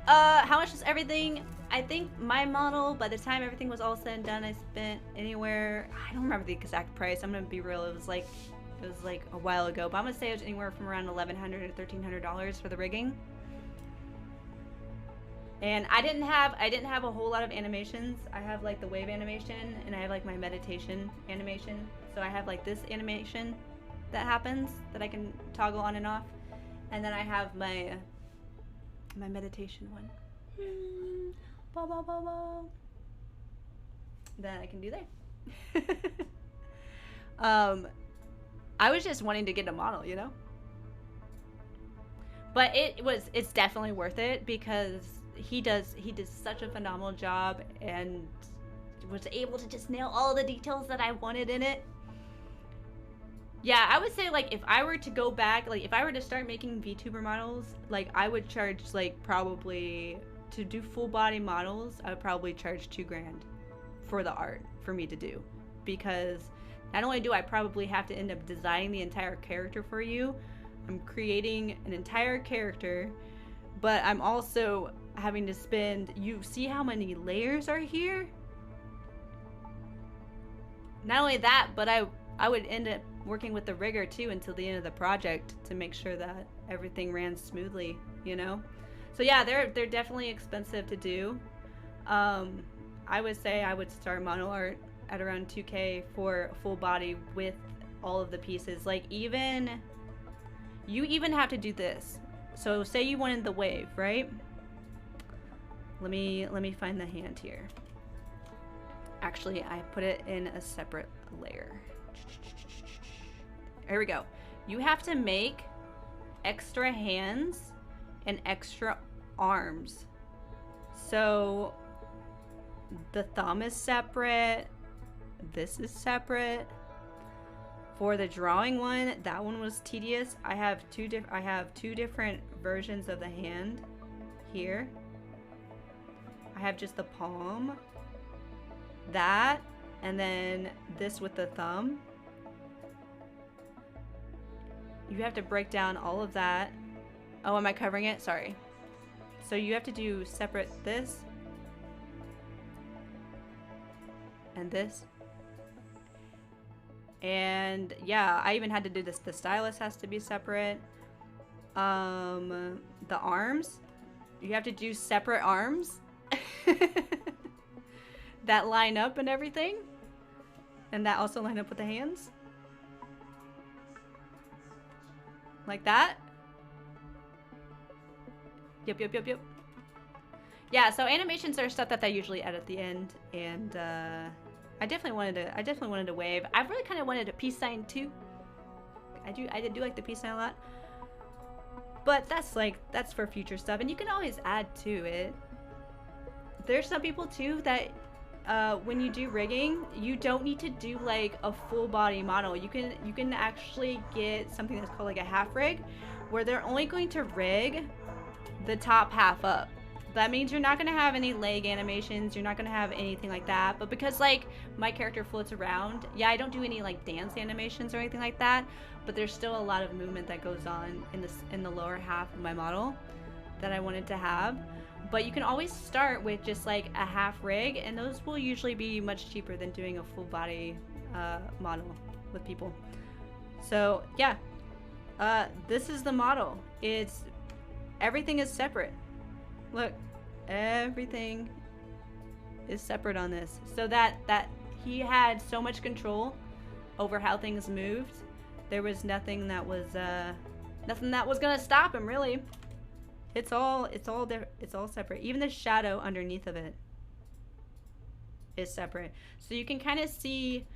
How much is everything? I think my model, by the time everything was all said and done, I spent anywhere, I don't remember the exact price, I'm gonna be real, it was like a while ago, but I'm gonna say it was anywhere from around $1,100 to $1,300 for the rigging. And I didn't have a whole lot of animations. I have like the wave animation, and I have like my meditation animation. So I have like this animation that happens that I can toggle on and off, and then I have my meditation one. That I can do there. I was just wanting to get a model, you know? But it's definitely worth it, because he did such a phenomenal job and was able to just nail all the details that I wanted in it. Yeah, I would say like if I were to go back, like if I were to start making VTuber models, like I would charge like probably to do full body models, I would probably charge $2,000 for the art for me to do, because not only do I probably have to end up designing the entire character for you, I'm creating an entire character, but I'm also having to spend, you see how many layers are here? Not only that, but I would end up working with the rigger too until the end of the project to make sure that everything ran smoothly, you know? So yeah, they're definitely expensive to do. I would say I would start model art at around $2,000 for full body with all of the pieces. Like you even have to do this. So say you wanted the wave, right? Let me find the hand here. Actually, I put it in a separate layer. Here we go. You have to make extra hands and extra arms. So the thumb is separate. This is separate. For the drawing one, that one was tedious. I have two different versions of the hand here. I have just the palm, that, and then this with the thumb. You have to break down all of that. Oh, am I covering it? Sorry. So you have to do separate this and this. And yeah, I even had to do this. The stylus has to be separate. The arms, you have to do separate arms that line up and everything. And that also line up with the hands. Like that. Yep. Yeah, so animations are stuff that they usually add at the end, and I definitely wanted a wave. I really kind of wanted a peace sign too. I did like the peace sign a lot. But that's for future stuff, and you can always add to it. There's some people too that when you do rigging, you don't need to do like a full body model. You can actually get something that's called like a half rig, where they're only going to rig the top half up. That means you're not going to have any leg animations, you're not going to have anything like that. But because like my character floats around, yeah, I don't do any like dance animations or anything like that, but there's still a lot of movement that goes on in the lower half of my model that I wanted to have. But you can always start with just like a half rig, and those will usually be much cheaper than doing a full body model with people. So yeah, this is the model. Everything is separate. Look, everything is separate on this, so that he had so much control over how things moved. There was nothing that was gonna stop him, really. It's all separate. Even the shadow underneath of it is separate. So you can kind of see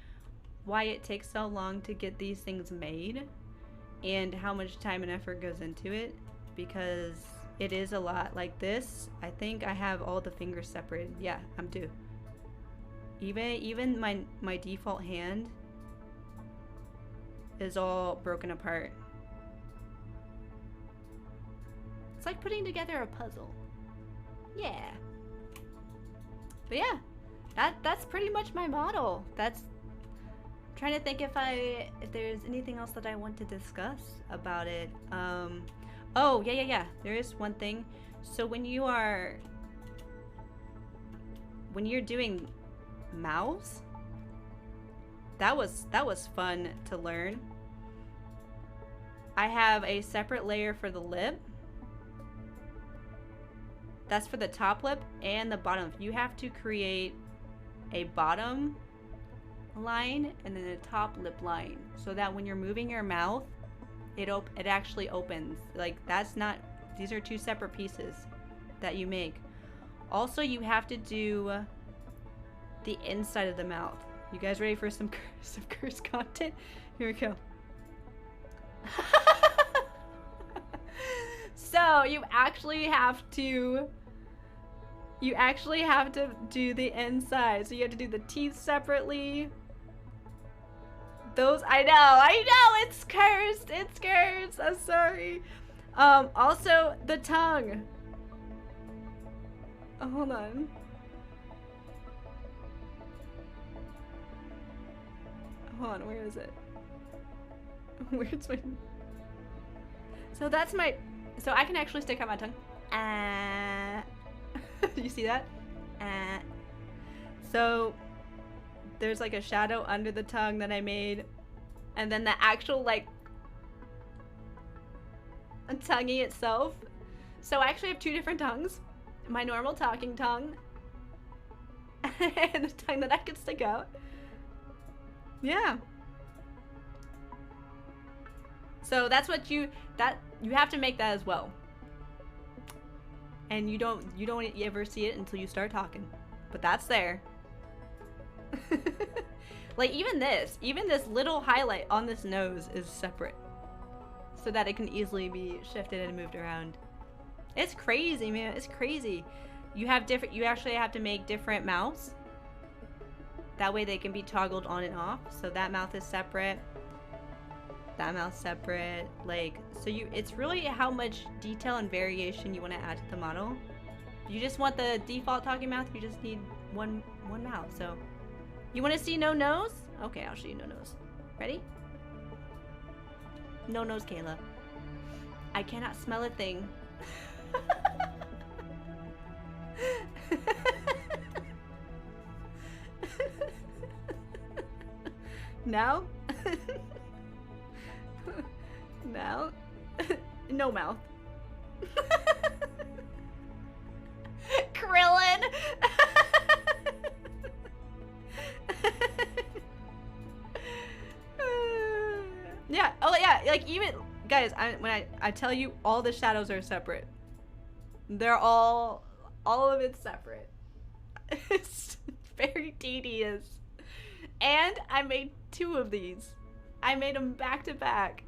why it takes so long to get these things made and how much time and effort goes into it, because it is a lot. Like this, I think I have all the fingers separated. Yeah, I'm due. Even my default hand is all broken apart. It's like putting together a puzzle. Yeah. But yeah, that's pretty much my model. I'm trying to think if there's anything else that I want to discuss about it. Oh, yeah. There is one thing. So when you're doing mouths, that was fun to learn. I have a separate layer for the lip. That's for the top lip and the bottom. You have to create a bottom line and then a top lip line, so that when you're moving your mouth, it actually opens. Like, these are two separate pieces that you make. Also, you have to do the inside of the mouth. You guys ready for some curse content? Here we go. So you actually have to do the inside. So you have to do the teeth separately. I know, it's cursed. It's cursed. I'm sorry. Also the tongue. Oh, hold on. Hold on, where is it? Where's my... So that's my... So I can actually stick out my tongue. You see that? So there's like a shadow under the tongue that I made. And then the actual like tonguey itself. So I actually have two different tongues. My normal talking tongue. And the tongue that I can stick out. Yeah. So that's what you have to make that as well. And you don't ever see it until you start talking. But that's there. Like even this little highlight on this nose is separate, so that it can easily be shifted and moved around. It's crazy, man. It's crazy. You actually have to make different mouths. That way they can be toggled on and off. So that mouth is separate. That mouth separate. Like, so it's really how much detail and variation you want to add to the model. If you just want the default talking mouth, you just need one mouth. So you want to see no nose? Okay, I'll show you no nose. Ready? No nose, Kayla. I cannot smell a thing. Now? Now? No mouth. Krillin! Yeah. Oh yeah. Like even guys, when I tell you all the shadows are separate, they're all of it's separate. It's very tedious. And I made two of these. I made them back to back.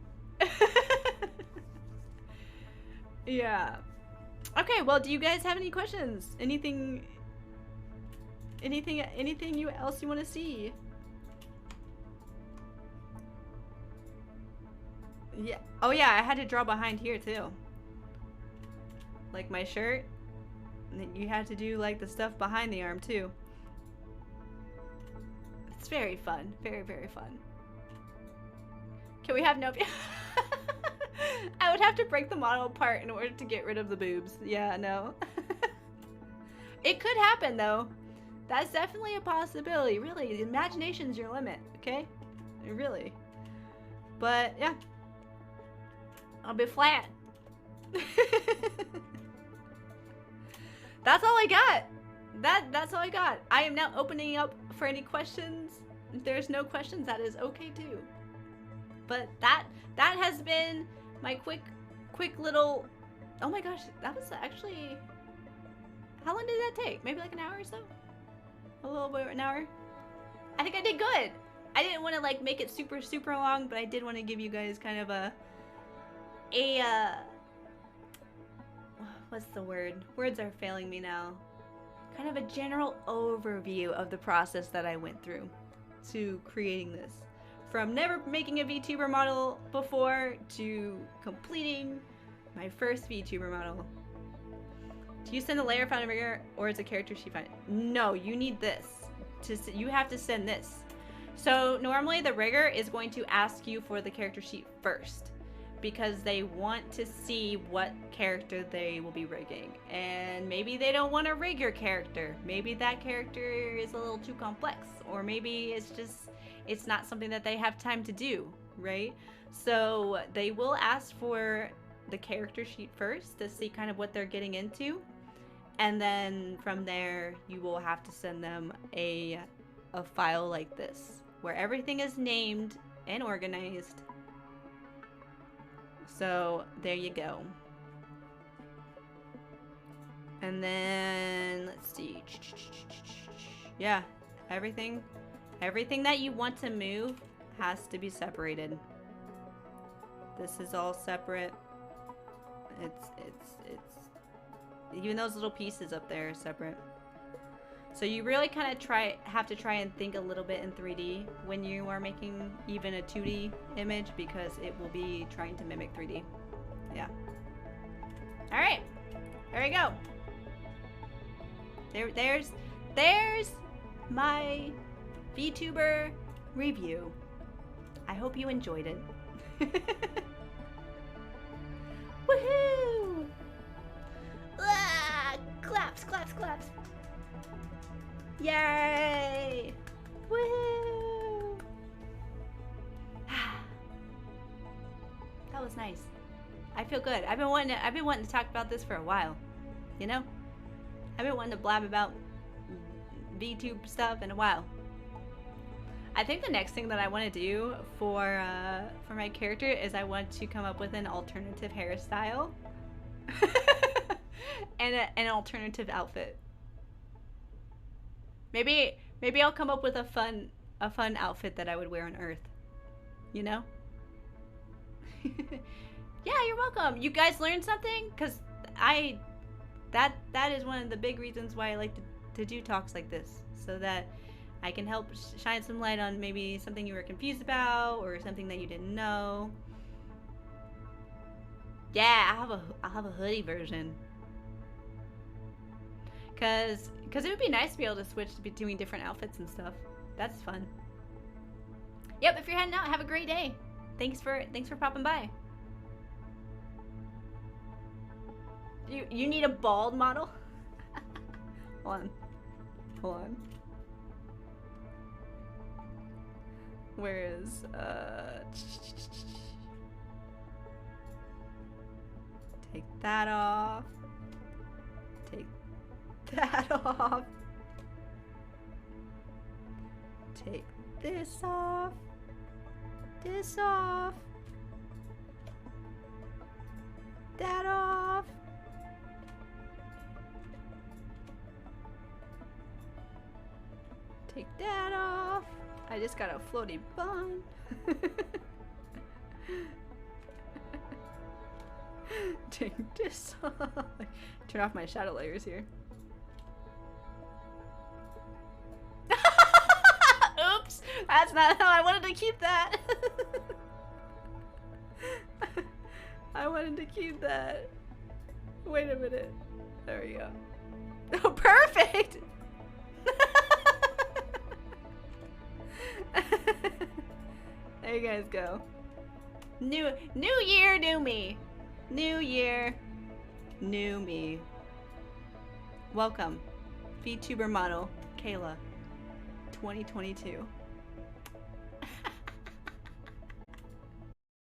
Yeah. Okay. Well, do you guys have any questions? Anything else you want to see? Yeah. Oh yeah, I had to draw behind here too. Like my shirt. And then you had to do like the stuff behind the arm too. It's very fun. Very, very fun. Can we have no... I would have to break the model apart in order to get rid of the boobs. Yeah, no. It could happen, though. That's definitely a possibility. Really, the imagination's your limit, okay? Really. But, yeah. I'll be flat. That's all I got. That's all I got. I am now opening up for any questions. If there's no questions, that is okay too. But that has been my quick little... Oh my gosh, that was actually... How long did that take? Maybe like an hour or so? A little bit, an hour? I think I did good. I didn't want to like make it super long, but I did want to give you guys kind of a what's the word? Words are failing me now. Kind of a general overview of the process that I went through to creating this. From never making a VTuber model before to completing my first VTuber model. Do you send a layer found rigger or is a character sheet found? No, you need this. You have to send this. So normally the rigger is going to ask you for the character sheet first because they want to see what character they will be rigging. And maybe they don't want to rig your character. Maybe that character is a little too complex, or maybe it's not something that they have time to do, right? So they will ask for the character sheet first to see kind of what they're getting into. And then from there, you will have to send them a file like this, where everything is named and organized. So there you go. And then let's see. Yeah, everything that you want to move has to be separated. This is all separate. It's even those little pieces up there are separate. So you really kind of have to try and think a little bit in 3D when you are making even a 2D image, because it will be trying to mimic 3D. Yeah. All right, there we go. There's my VTuber review. I hope you enjoyed it. Woohoo! Ah, claps, claps, claps. Yay! Woohoo! That was nice. I feel good. I've been wanting to talk about this for a while. You know? I've been wanting to blab about VTube stuff in a while. I think the next thing that I want to do for my character is I want to come up with an alternative hairstyle and an alternative outfit. Maybe I'll come up with a fun outfit that I would wear on Earth. You know? Yeah, you're welcome. You guys learned something? Because that is one of the big reasons why I like to do talks like this, so that I can help shine some light on maybe something you were confused about or something that you didn't know. Yeah, I'll have a hoodie version. Cause it would be nice to be able to switch between different outfits and stuff. That's fun. Yep, if you're heading out, have a great day. Thanks for popping by. You need a bald model? Hold on. Where is take that off. Take that off. Take this off. This off. That off. Take that off. I just got a floaty bun. Take this off. Turn off my shadow layers here. Oops! That's not how I wanted to keep that. I wanted to keep that. Wait a minute. There we go. Oh, perfect! There you guys go. New year, new me. New year, new me. Welcome, VTuber model Kayla, 2022.